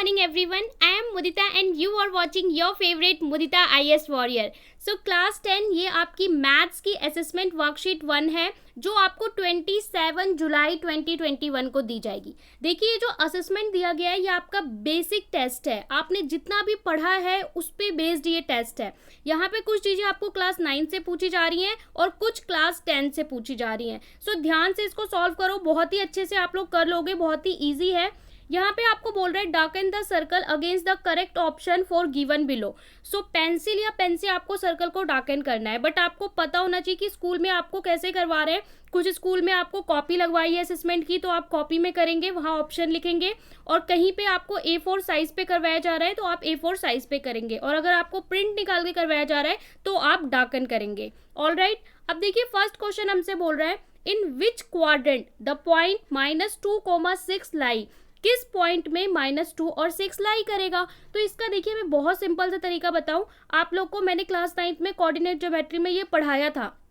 morning everyone. I am Mudita and you are watching your favorite Mudita IS Warrior. So class 10 ये आपकी maths की assessment worksheet 1 है जो आपको 27 जुलाई 2021 को दी जाएगी। देखिए ये जो असेसमेंट दिया गया है ये आपका बेसिक टेस्ट है। आपने जितना भी पढ़ा है उस पे बेस्ड ये टेस्ट है। यहाँ पे कुछ चीज़ें आपको क्लास 9 से पूछी जा रही हैं और कुछ क्लास 10 से पूछी जा रही हैं। सो ध्यान से इसको सॉल्व करो, बहुत ही अच्छे से आप लोग कर लोगे, बहुत ही ईजी है। यहाँ पे आपको बोल रहा है darken the circle against the correct option for given below. So pencil या पेन से आपको सर्कल को डार्कन करना है, बट आपको पता होना चाहिए कि स्कूल में आपको कैसे करवा रहे हैं। कुछ स्कूल में आपको कॉपी लगवाई है असेसमेंट की, तो आप कॉपी में करेंगे, वहाँ ऑप्शन लिखेंगे, और कहीं पे आपको A4 साइज पे करवाया जा रहा है तो आप A4 साइज पे करेंगे, और अगर आपको प्रिंट निकाल के करवाया जा रहा है तो आप डार्कन करेंगे। ऑल राइट, अब देखिए फर्स्ट क्वेश्चन हमसे बोल रहा है इन विच क्वाड्रेंट द पॉइंट -2, 6 लाई। किस पॉइंट में -2 और 6 लाई करेगा। तो इसका देखिए मैं बहुत सिंपल सा तरीका बताऊं आप लोग को। मैंने क्लास 9 में कोऑर्डिनेट ज्योमेट्री में ये पढ़ाया था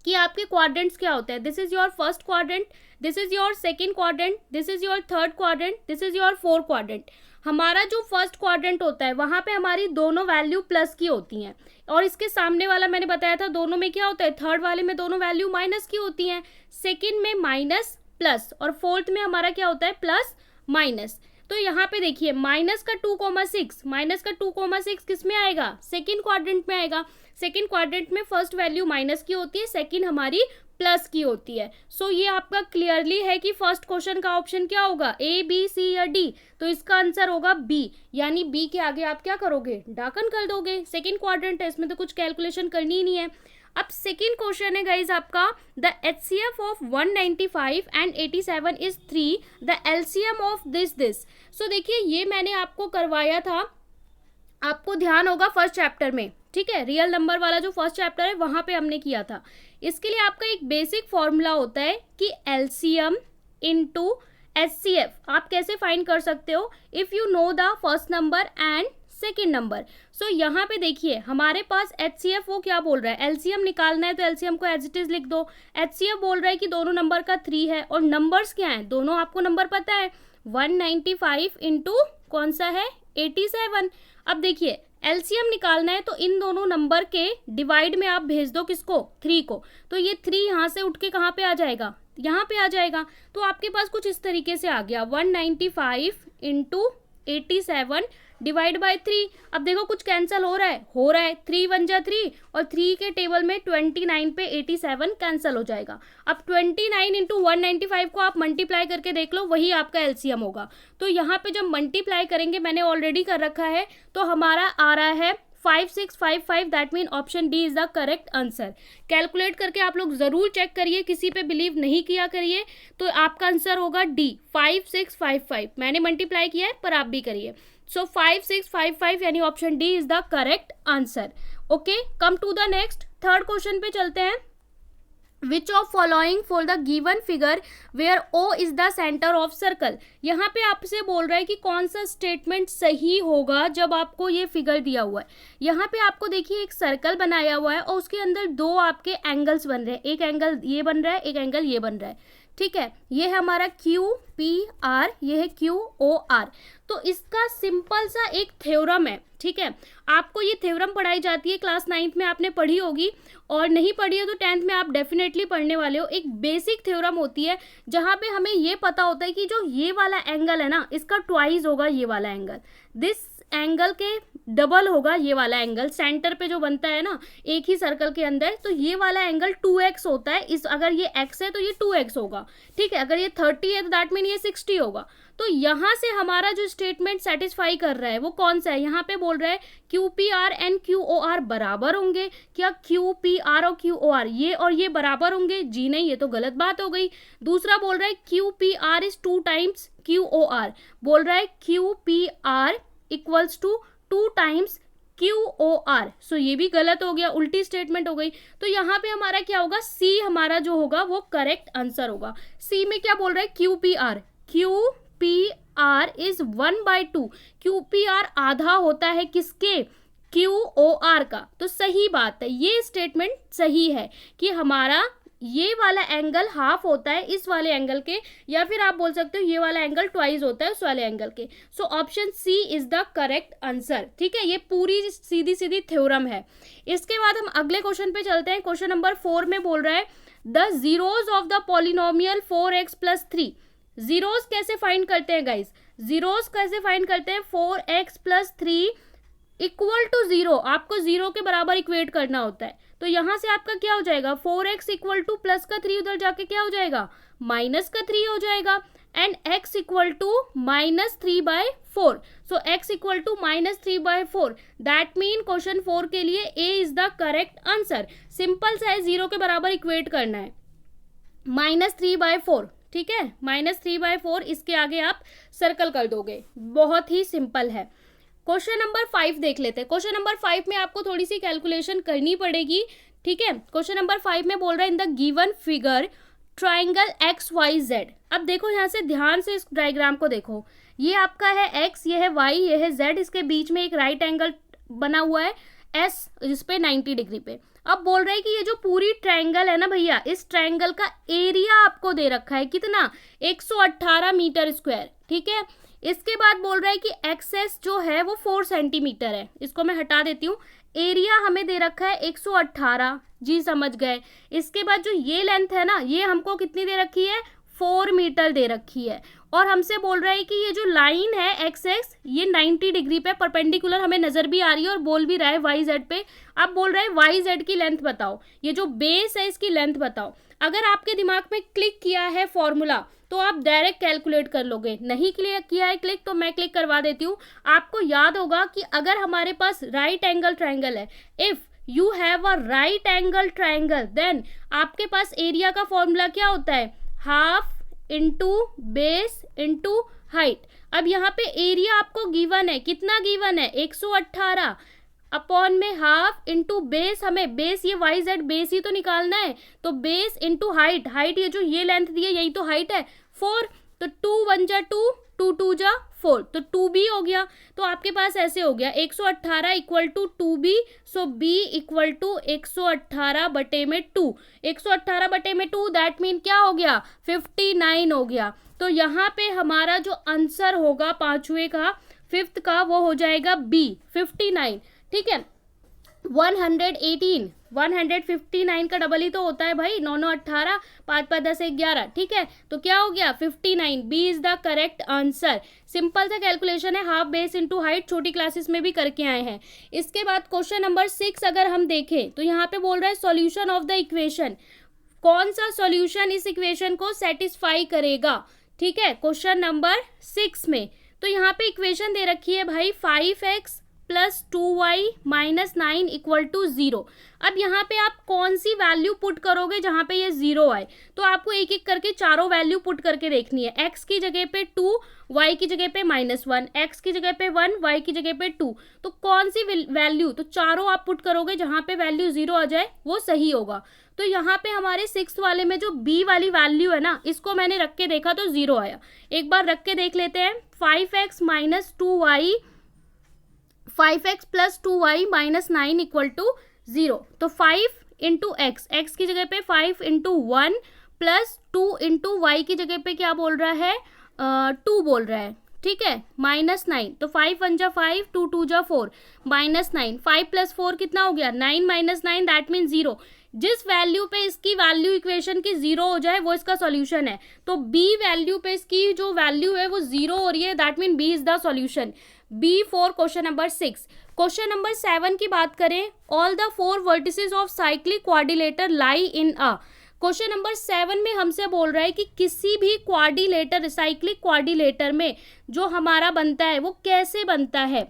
कि आपके क्वाड्रेंट्स क्या होते हैं। This is your first quadrant, this is your second quadrant, this is your third quadrant, this is your fourth quadrant. हमारा जो फर्स्ट क्वाड्रेंट होता है वहां पे हमारी दोनों वैल्यू प्लस की होती हैं, और इसके सामने वाला मैंने बताया था दोनों में क्या होता है, थर्ड वाले में दोनों वैल्यू माइनस की होती हैं, सेकेंड में माइनस प्लस, और फोर्थ में हमारा क्या होता है प्लस माइनस। तो यहाँ पे देखिए -2,6 किस में आएगा, सेकंड क्वाड्रेंट में आएगा। सेकंड क्वाड्रेंट में फर्स्ट वैल्यू माइनस की होती है, सेकंड हमारी प्लस की होती है। सो ये आपका क्लियरली है कि फर्स्ट क्वेश्चन का ऑप्शन क्या होगा, A, B, C या D। तो इसका आंसर होगा B, यानी B के आगे आप क्या करोगे, डार्कन कर दोगे। सेकंड क्वाड्रेंट है, इसमें तो कुछ कैलकुलेशन करनी ही नहीं है। अब सेकेंड क्वेश्चन है गाइज आपका, the HCF of 195 and 87 is 3, the LCM of this. So देखिए ये मैंने आपको करवाया था, आपको ध्यान होगा फर्स्ट चैप्टर में, ठीक है, रियल नंबर वाला जो फर्स्ट चैप्टर है वहां पे हमने किया था। इसके लिए आपका एक बेसिक फॉर्मूला होता है कि LCM इंटू HCF आप कैसे फाइंड कर सकते हो, if you know the first number and second number. So यहाँ पे देखिए हमारे पास HCF वो क्या बोल रहा है, LCM निकालना है तो LCM को एज इट इज लिख दो। HCF बोल रहा है कि दोनों नंबर का 3 है, और नंबर्स क्या हैं, दोनों आपको नंबर पता है, 195 इंटू कौन सा है 87। अब देखिए LCM निकालना है तो इन दोनों नंबर के डिवाइड में आप भेज दो किसको, 3 को। तो ये 3 यहाँ से उठ के कहाँ पे आ जाएगा, यहाँ पे आ जाएगा। तो आपके पास कुछ इस तरीके से आ गया 195 इंटू 87 डिवाइड बाय 3। अब देखो कुछ कैंसिल हो रहा है 3 1 जा 3, और 3 के टेबल में 29 पे 87 कैंसिल हो जाएगा। अब 29 इंटू 195 को आप मल्टीप्लाई करके देख लो, वही आपका LCM होगा। तो यहाँ पे जब मल्टीप्लाई करेंगे, मैंने ऑलरेडी कर रखा है, तो हमारा आ रहा है 5655, that mean option D is the correct answer. Calculate करके आप लोग जरूर चेक करिए, किसी पे बिलीव नहीं किया करिए। तो आपका आंसर होगा डी 5655, मैंने मल्टीप्लाई किया है पर आप भी करिए। सो 5655 यानी option D is the correct answer. Okay, come to the next, third question पे चलते हैं। Which of following for the given figure where O is the center of circle। यहाँ पे आपसे बोल रहा है कि कौन सा स्टेटमेंट सही होगा जब आपको ये फिगर दिया हुआ है। यहाँ पे आपको देखिए एक सर्कल बनाया हुआ है और उसके अंदर दो आपके एंगल्स बन रहे हैं, एक एंगल ये बन रहा है, एक एंगल ये बन रहा है, ठीक है। ये है हमारा QPR, ये है QOR। तो इसका सिंपल सा एक थ्योरम है, ठीक है। आपको ये थ्योरम पढ़ाई जाती है, क्लास 9th में आपने पढ़ी होगी, और नहीं पढ़ी है तो 10th में आप डेफिनेटली पढ़ने वाले हो। एक बेसिक थ्योरम होती है जहाँ पे हमें ये पता होता है कि जो ये वाला एंगल है ना, इसका ट्वाइस होगा ये वाला एंगल, दिस एंगल के डबल होगा ये वाला एंगल। सेंटर पे जो बनता है ना एक ही सर्कल के अंदर, तो ये वाला एंगल 2x होता है। इस अगर ये x है तो ये 2x होगा, ठीक है। अगर ये 30 है तो दैट मीन ये 60 होगा। तो यहाँ से हमारा जो स्टेटमेंट सेटिस्फाई कर रहा है वो कौन सा है, यहाँ पे बोल रहा है QPR एंड QOR बराबर होंगे। क्या QPR और QOR ये और ये बराबर होंगे, जी नहीं, ये तो गलत बात हो गई। दूसरा बोल रहा है QPR इज 2 टाइम्स QOR, बोल रहा है QPR equals to 2 times QOR। So ये भी गलत हो गया, उल्टी स्टेटमेंट हो गई। तो यहाँ पे हमारा क्या होगा, C हमारा जो होगा वो करेक्ट आंसर होगा। C में क्या बोल रहा है, QPR इज 1/2। QPR आधा होता है किसके, QOR का। तो सही बात है, ये स्टेटमेंट सही है कि हमारा ये वाला एंगल हाफ होता है इस वाले एंगल के, या फिर आप बोल सकते हो ये वाला एंगल ट्वाइस होता है उस वाले एंगल के। So option C is the correct answer. ठीक है, ये पूरी सीधी सीधी थ्योरम है। इसके बाद हम अगले क्वेश्चन पे चलते हैं। क्वेश्चन नंबर 4 में बोल रहा है the zeros of the polynomial 4x + 3। Zeros कैसे फाइंड करते हैं गाइज? जीरोज कैसे फाइंड करते हैं? 4x + 3 इक्वल टू 0, आपको 0 के बराबर इक्वेट करना होता है। तो यहां से आपका क्या हो जाएगा? 4x इक्वल टू प्लस का 3 उधर जाके क्या हो जाएगा? माइनस का 3 हो जाएगा। And x equal to -3/4। So x equal to -3/4। That mean question 4 के लिए A is the correct answer. Simple सा है, 0 के बराबर इक्वेट करना है। -3/4, ठीक है, -3/4, इसके आगे आप सर्कल कर दोगे। बहुत ही सिंपल है। क्वेश्चन नंबर 5 देख लेते हैं। क्वेश्चन नंबर 5 में आपको थोड़ी सी कैलकुलेशन करनी पड़ेगी। ठीक है, क्वेश्चन नंबर 5 में बोल रहा है in the given figure triangle XYZ। अब देखो यहाँ से ध्यान से इस डायग्राम को देखो, ये आपका है x, ये है y, ये है z, इसके बीच में एक राइट एंगल बना हुआ है S, जिस पे 90 डिग्री पे। अब बोल रहा है कि ये जो पूरी ट्रायंगल है ना भैया, इस ट्रायंगल का एरिया आपको दे रखा है कितना? 118 मीटर स्क्वायर। ठीक है, इसके बाद बोल रहा है कि एक्सेस जो है वो 4 सेंटीमीटर है। इसको मैं हटा देती हूँ। एरिया हमें दे रखा है 118, जी समझ गए। इसके बाद जो ये लेंथ है ना, ये हमको कितनी दे रखी है? 4 मीटर दे रखी है। और हमसे बोल रहा है कि ये जो लाइन है एक्स ये 90 डिग्री पे परपेंडिकुलर हमें नजर भी आ रही है और बोल भी रहा है वाई जेड पे। अब बोल रहा है वाई जेड की लेंथ बताओ, ये जो बेस है इसकी लेंथ बताओ। अगर आपके दिमाग में क्लिक किया है फॉर्मूला तो आप डायरेक्ट कैलकुलेट कर लोगे। नहीं क्लिक किया है क्लिक तो मैं क्लिक करवा देती हूँ। आपको याद होगा कि अगर हमारे पास राइट एंगल ट्रायंगल है, if you have a right angle triangle, then आपके पास एरिया का फॉर्मूला क्या होता है? Half into base into height. अब यहाँ पे एरिया आपको गिवन है, कितना गिवन है? 118 अपॉन में हाफ इंटू बेस, हमें बेस ये वाई जेड बेस ही तो निकालना है, तो बेस इंटू हाइट, हाइट ये जो ये लेंथ दी है यही तो हाइट है 4, तो 2 1 जा 2, 2 2 जा 4, तो 2b हो गया। तो आपके पास ऐसे हो गया 118 equal to 2b, so b equal to 118 बटे में 2, 118 बटे में 2, दैट मीन क्या हो गया? 59 हो गया। तो यहाँ पे हमारा जो आंसर होगा पांचवे का, फिफ्थ का, वो हो जाएगा b 59। ठीक है, 118 159 का डबल ही तो होता है भाई, 9 9 18, 5 5 10 11। ठीक है, तो क्या हो गया? 59। B is the correct answer. Simple सा कैलकुलेशन है, हाफ बेस इनटू हाइट, छोटी क्लासेस में भी करके आए हैं। इसके बाद क्वेश्चन नंबर 6 अगर हम देखें तो यहाँ पे बोल रहा है सॉल्यूशन ऑफ द इक्वेशन। कौन सा सॉल्यूशन इस इक्वेशन को सेटिस्फाई करेगा? ठीक है, क्वेश्चन नंबर 6 में तो यहाँ पे इक्वेशन दे रखी है भाई 5x + 2y - 9 इक्वल टू 0। अब यहाँ पे आप कौन सी वैल्यू पुट करोगे जहाँ पे ये 0 आए? तो आपको एक एक करके चारों वैल्यू पुट करके देखनी है। x की जगह पे 2, y की जगह पे -1, x की जगह पे 1, y की जगह पे 2। तो कौन सी वैल्यू? तो चारों आप पुट करोगे, जहाँ पे वैल्यू 0 आ जाए वो सही होगा। तो यहाँ पे हमारे 6 वाले में जो b वाली वैल्यू है ना, इसको मैंने रख के देखा तो 0 आया। एक बार रख के देख लेते हैं। 5x - 2y 5x + 2y - 9 equal to 0। तो 5 इंटू एक्स, एक्स की जगह पे 5 इंटू 1 + 2 इंटू वाई की जगह पे क्या बोल रहा है? 2 बोल रहा है। ठीक है, -9, तो 5 1 जा 5, 2 2 जा 4, -9, 5 + 4 कितना हो गया? 9 - 9, दैट मीन 0। जिस वैल्यू पे इसकी वैल्यू इक्वेशन की 0 हो जाए वो इसका सॉल्यूशन है। तो b वैल्यू पे इसकी जो वैल्यू है वो 0 हो रही है, that mean b is the solution. b for question number 6। Question number 7 की बात करें, all the 4 vertices of cyclic quadrilateral lie in a. Question number 7 में हमसे बोल रहा है कि किसी भी क्वाड्रिलेटर, साइक्लिक क्वाड्रिलेटर में जो हमारा बनता है वो कैसे बनता है?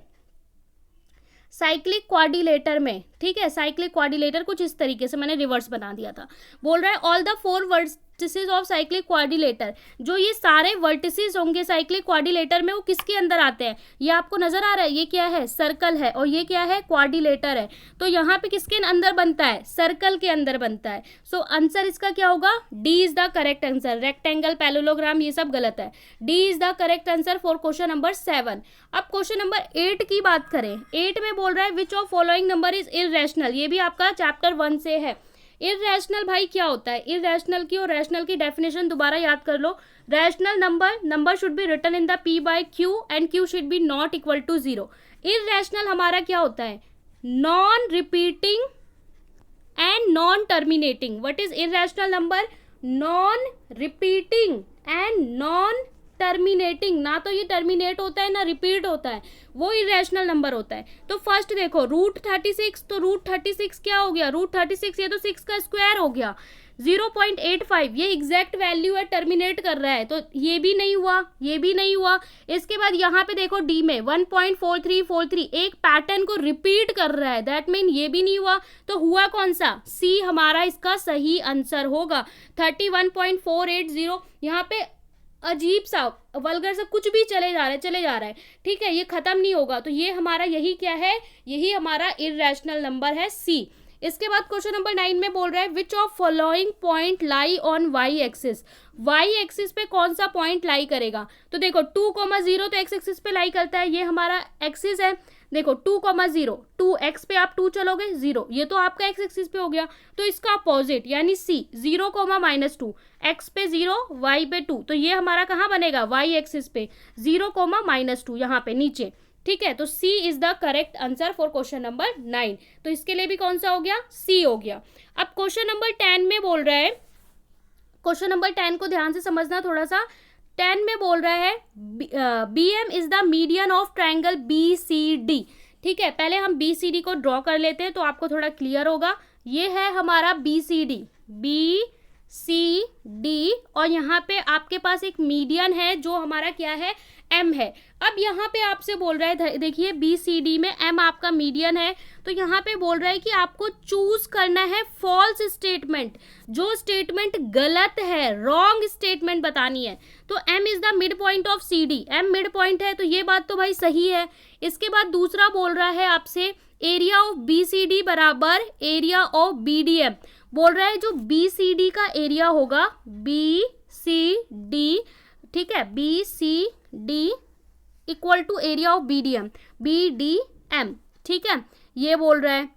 साइक्लिक क्वाड्रिलेटर में, ठीक है, साइक्लिक क्वाड्रिलेटर कुछ इस तरीके से, मैंने रिवर्स बना दिया था। बोल रहा है all the 4 vertices of cyclic quadrilateral, जो ये सारे वर्टिसेस होंगे साइक्लिक क्वाड्रिलेटर में वो किसके अंदर आते हैं? ये आपको नजर आ रहा है, ये क्या है? सर्कल है, और ये क्या है? क्वाड्रिलेटर है। तो यहाँ पे किसके अंदर बनता है? सर्कल के अंदर बनता है। सो आंसर इसका क्या होगा? D is the correct answer. Rectangle, parallelogram ये सब गलत है। D is the correct answer for question number 7। अब क्वेश्चन नंबर 8 की बात करें। 8 में बोल रहा है which of following number is irrational. ये भी आपका चैप्टर 1 से है। इररेशनल भाई क्या होता है, इररेशनल की और रैशनल की डेफिनेशन दोबारा याद कर लो। Rational number should be written in the p by q and q should be not equal to 0। Irrational हमारा क्या होता है, non repeating and non terminating. What is irrational number, non repeating and non terminating. ना तो ये terminate होता है ना रिपीट होता है, वो इरेशनल नंबर होता है। तो फर्स्ट देखो √36, तो √36 क्या हो गया, √36 ये तो 6 का स्क्वायर हो गया। 0.85 ये एग्जैक्ट वैल्यू है, टर्मिनेट कर रहा है, तो ये भी नहीं हुआ, ये भी नहीं हुआ। इसके बाद यहाँ पे देखो डी में 1.4343 एक पैटर्न को रिपीट कर रहा है, दैट मीन ये भी नहीं हुआ। तो हुआ कौन सा, सी हमारा इसका सही आंसर होगा। 31.480 यहाँ पे अजीब सा वल्गर सा कुछ भी चले जा रहा है, ठीक है, ये खत्म नहीं होगा। तो ये हमारा यही क्या है, यही हमारा इररेशनल नंबर है सी। इसके बाद क्वेश्चन नंबर 9 में बोल रहा है which of following point lie on Y axis. Y axis पे कौन सा पॉइंट लाई करेगा, तो देखो 2,0 तो एक्स एक्सिस पे लाई करता है, ये हमारा एक्सिस है। देखो 2,0 2 एक्स पे आप 2 चलोगे 0, ये तो आपका एक्स एक्सिस पे हो गया। तो इसका अपोजिट यानी सी 0, -2 एक्स पे 0 वाई पे 2, तो ये हमारा कहाँ बनेगा, वाई एक्सिस पे 0, -2 यहाँ पे नीचे, ठीक है। तो C is the correct answer for question number 9। तो इसके लिए भी कौन सा हो गया, सी हो गया। अब क्वेश्चन नंबर 10 में बोल रहा है, क्वेश्चन नंबर 10 को ध्यान से समझना थोड़ा सा। 10 में बोल रहा है B M is the median of triangle B C D. ठीक है, पहले हम बी सी डी को ड्रॉ कर लेते हैं तो आपको थोड़ा क्लियर होगा। ये है हमारा बी सी डी और यहाँ पे आपके पास एक मीडियन है जो हमारा क्या है, एम है। अब यहाँ पे आपसे बोल रहा है, देखिए बी सी डी में एम आपका मीडियन है, तो यहाँ पे बोल रहा है कि आपको चूज करना है फॉल्स स्टेटमेंट, जो स्टेटमेंट गलत है, रॉन्ग स्टेटमेंट बतानी है। तो M is the mid point of C D, M mid point है, तो ये बात तो भाई सही है। इसके बाद दूसरा बोल रहा है आपसे area of B C D बराबर area of B D M. बोल रहा है जो बी सी डी का एरिया होगा, बी सी डी, ठीक है, B C D equal to area of B D M, ठीक है, ये बोल रहा है।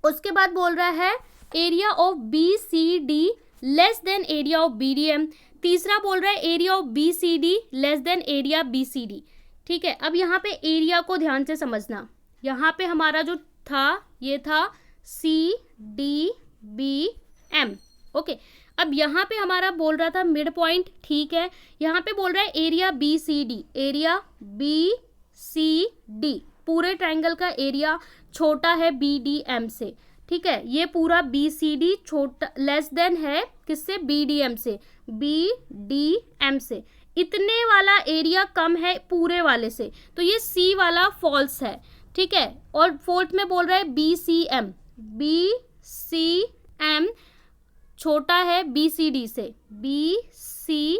उसके बाद बोल रहा है area of B C D less than area of B D M. तीसरा बोल रहा है area of B C D less than area B C D, ठीक है। अब यहाँ पे एरिया को ध्यान से समझना, यहाँ पे हमारा जो था ये था C D B M, okay. अब यहाँ पे हमारा बोल रहा था मिड पॉइंट, ठीक है। यहाँ पे बोल रहा है area B C D, area B C D, पूरे ट्रायंगल का एरिया छोटा है बी डी एम से, ठीक है। ये पूरा बी सी डी छोटा लेस देन है किससे, बी डी एम से, बी डी एम से, इतने वाला एरिया कम है पूरे वाले से, तो ये सी वाला फॉल्स है, ठीक है। और फोर्थ में बोल रहा है बी सी एम छोटा है बी सी डी से, बी सी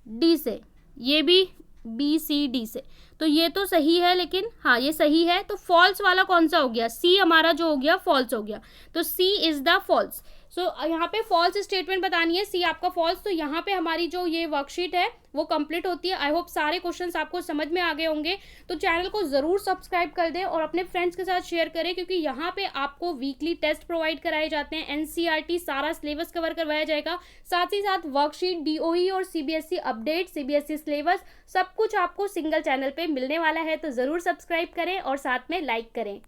डी से, ये भी बी सी डी से, तो ये तो सही है, लेकिन हाँ ये सही है। तो फॉल्स वाला कौन सा हो गया, सी हमारा जो हो गया फॉल्स हो गया, तो सी इज द फॉल्स। सो यहाँ पे फॉल्स स्टेटमेंट बतानी है, सी आपका फॉल्स। तो यहाँ पे हमारी जो ये वर्कशीट है वो कंप्लीट होती है। आई होप सारे क्वेश्चंस आपको समझ में आ गए होंगे। तो चैनल को ज़रूर सब्सक्राइब कर दें और अपने फ्रेंड्स के साथ शेयर करें, क्योंकि यहाँ पे आपको वीकली टेस्ट प्रोवाइड कराए जाते हैं, एनसीईआरटी सारा सिलेबस कवर करवाया जाएगा, साथ ही साथ वर्कशीट, डीओई और सीबीएसई अपडेट, सीबीएसई सिलेबस, सब कुछ आपको सिंगल चैनल पर मिलने वाला है। तो ज़रूर सब्सक्राइब करें और साथ में लाइक करें।